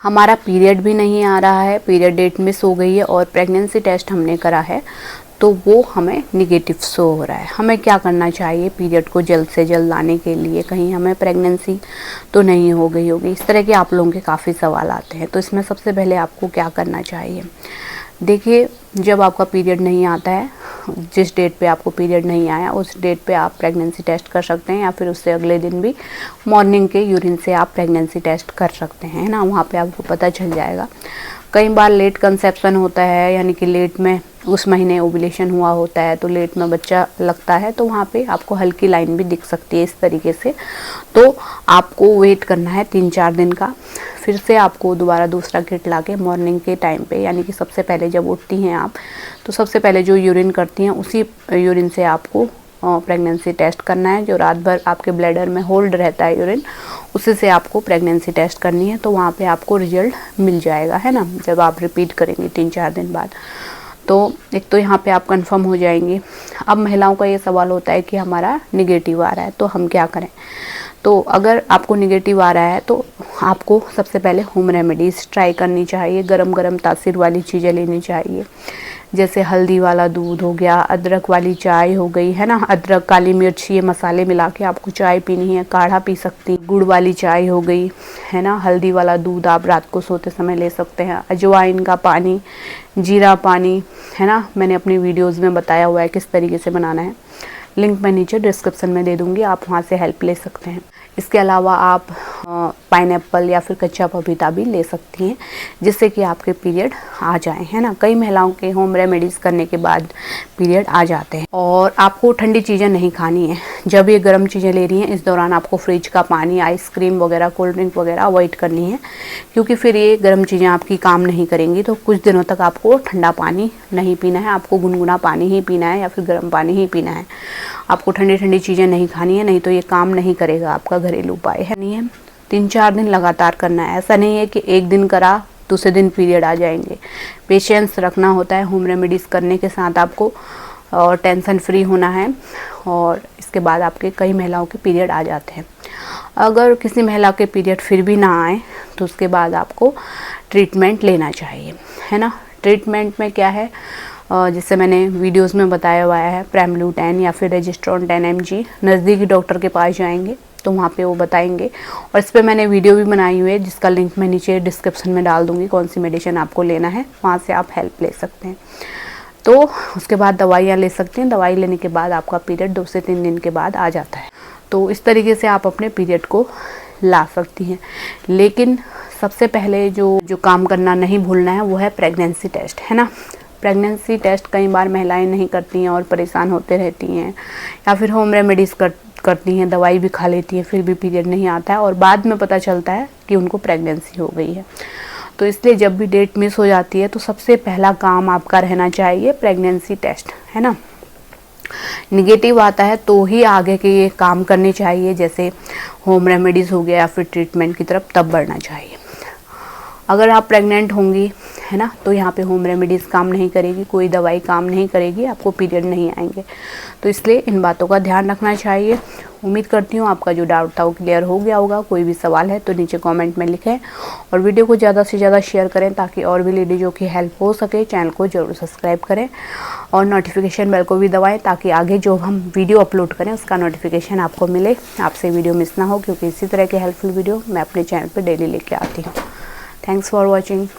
हमारा पीरियड भी नहीं आ रहा है, पीरियड डेट मिस हो गई है और प्रेगनेंसी टेस्ट हमने करा है तो वो हमें निगेटिव शो हो रहा है। हमें क्या करना चाहिए पीरियड को जल्द से जल्द लाने के लिए? कहीं हमें प्रेगनेंसी तो नहीं हो गई होगी? इस तरह के आप लोगों के काफ़ी सवाल आते हैं। तो इसमें सबसे पहले आपको क्या करना चाहिए? देखिए, जब आपका पीरियड नहीं आता है, जिस डेट पे आपको पीरियड नहीं आया उस डेट पे आप प्रेगनेंसी टेस्ट कर सकते हैं, या फिर उससे अगले दिन भी मॉर्निंग के यूरिन से आप प्रेगनेंसी टेस्ट कर सकते हैं ना, वहाँ पे आपको पता चल जाएगा। कई बार लेट कंसेप्शन होता है, यानी कि लेट में उस महीने ओव्यूलेशन हुआ होता है तो लेट में बच्चा लगता है, तो वहाँ पे आपको हल्की लाइन भी दिख सकती है इस तरीके से। तो आपको वेट करना है 3-4 दिन का, फिर से आपको दोबारा दूसरा किट लाके मॉर्निंग के टाइम पे, यानी कि सबसे पहले जब उठती हैं आप तो सबसे पहले जो यूरिन करती हैं उसी यूरिन से आपको प्रेगनेंसी टेस्ट करना है। जो रात भर आपके ब्लैडर में होल्ड रहता है यूरिन, उसी से आपको प्रेगनेंसी टेस्ट करनी है। तो वहाँ पे आपको रिजल्ट मिल जाएगा, है ना, जब आप रिपीट करेंगे 3-4 दिन बाद। तो एक तो यहाँ पे आप कंफर्म हो जाएंगे। अब महिलाओं का ये सवाल होता है कि हमारा निगेटिव आ रहा है तो हम क्या करें? तो अगर आपको निगेटिव आ रहा है तो आपको सबसे पहले होम रेमेडीज़ ट्राई करनी चाहिए। गरम गरम तासीर वाली चीज़ें लेनी चाहिए, जैसे हल्दी वाला दूध हो गया, अदरक वाली चाय हो गई, है ना, अदरक, काली मिर्च, ये मसाले मिला के आपको चाय पीनी है। काढ़ा पी सकती, गुड़ वाली चाय हो गई, है ना, हल्दी वाला दूध आप रात को सोते समय ले सकते हैं। अजवाइन का पानी, जीरा पानी, है ना, मैंने अपनी वीडियोज़ में बताया हुआ है किस तरीके से बनाना है। लिंक मैं नीचे डिस्क्रिप्शन में दे दूँगी, आप वहाँ से हेल्प ले सकते हैं। इसके अलावा आप पाइनएप्पल या फिर कच्चा पपीता भी ले सकती हैं, जिससे कि आपके पीरियड आ जाए, है ना। कई महिलाओं के होम रेमेडीज़ करने के बाद पीरियड आ जाते हैं। और आपको ठंडी चीज़ें नहीं खानी है। जब ये गर्म चीज़ें ले रही हैं इस दौरान आपको फ्रिज का पानी, आइसक्रीम वगैरह, कोल्ड ड्रिंक वगैरह अवॉइड करनी है, क्योंकि फिर ये गर्म चीज़ें आपकी काम नहीं करेंगी। तो कुछ दिनों तक आपको ठंडा पानी नहीं पीना है, आपको गुनगुना पानी ही पीना है या फिर गर्म पानी ही पीना है। आपको ठंडी ठंडी चीज़ें नहीं खानी है, नहीं तो ये काम नहीं करेगा आपका घरेलू उपाय है। नहीं है, 3-4 दिन लगातार करना है। ऐसा नहीं है कि एक दिन करा दूसरे दिन पीरियड आ जाएंगे। पेशेंस रखना होता है होम रेमेडीज़ करने के साथ आपको, और टेंशन फ्री होना है। और इसके बाद आपके कई महिलाओं के पीरियड आ जाते हैं। अगर किसी महिला के पीरियड फिर भी ना आए तो उसके बाद आपको ट्रीटमेंट लेना चाहिए, है ना। ट्रीटमेंट में क्या है, जिससे मैंने वीडियोस में बताया हुआ है, प्रेमलू 10 या फिर रेजिस्ट्रॉन 10 mg, नज़दीकी डॉक्टर के पास जाएंगे तो वहाँ पे वो बताएंगे। और इस पर मैंने वीडियो भी बनाई हुई है, जिसका लिंक मैं नीचे डिस्क्रिप्शन में डाल दूँगी, कौन सी मेडिसिन आपको लेना है, वहाँ से आप हेल्प ले सकते हैं। तो उसके बाद दवाइयाँ ले सकते हैं। दवाई लेने के बाद आपका पीरियड 2 से 3 दिन के बाद आ जाता है। तो इस तरीके से आप अपने पीरियड को ला सकती हैं। लेकिन सबसे पहले जो काम करना नहीं भूलना है वो है प्रेगनेंसी टेस्ट, है ना। प्रेगनेंसी टेस्ट कई बार महिलाएं नहीं करती हैं और परेशान होते रहती हैं, या फिर होम रेमेडीज़ करती हैं, दवाई भी खा लेती हैं, फिर भी पीरियड नहीं आता है और बाद में पता चलता है कि उनको प्रेगनेंसी हो गई है। तो इसलिए जब भी डेट मिस हो जाती है तो सबसे पहला काम आपका रहना चाहिए प्रेगनेंसी टेस्ट, है ना। निगेटिव आता है तो ही आगे के ये काम करने चाहिए, जैसे होम रेमेडीज़ हो गया या फिर ट्रीटमेंट की तरफ तब बढ़ना चाहिए। अगर आप प्रेग्नेंट होंगी, है ना, तो यहाँ पे होम रेमेडीज़ काम नहीं करेगी, कोई दवाई काम नहीं करेगी, आपको पीरियड नहीं आएंगे। तो इसलिए इन बातों का ध्यान रखना चाहिए। उम्मीद करती हूँ आपका जो डाउट था वो क्लियर हो गया होगा। कोई भी सवाल है तो नीचे कमेंट में लिखें और वीडियो को ज़्यादा से ज़्यादा शेयर करें ताकि और भी लेडीज़ों की हेल्प हो सके। चैनल को ज़रूर सब्सक्राइब करें और नोटिफिकेशन बेल को भी दबाएँ ताकि आगे जो हम वीडियो अपलोड करें उसका नोटिफिकेशन आपको मिले, आपसे वीडियो मिस ना हो, क्योंकि इसी तरह की हेल्पफुल वीडियो मैं अपने चैनल पर डेली लेके आती हूँ। Thanks for watching.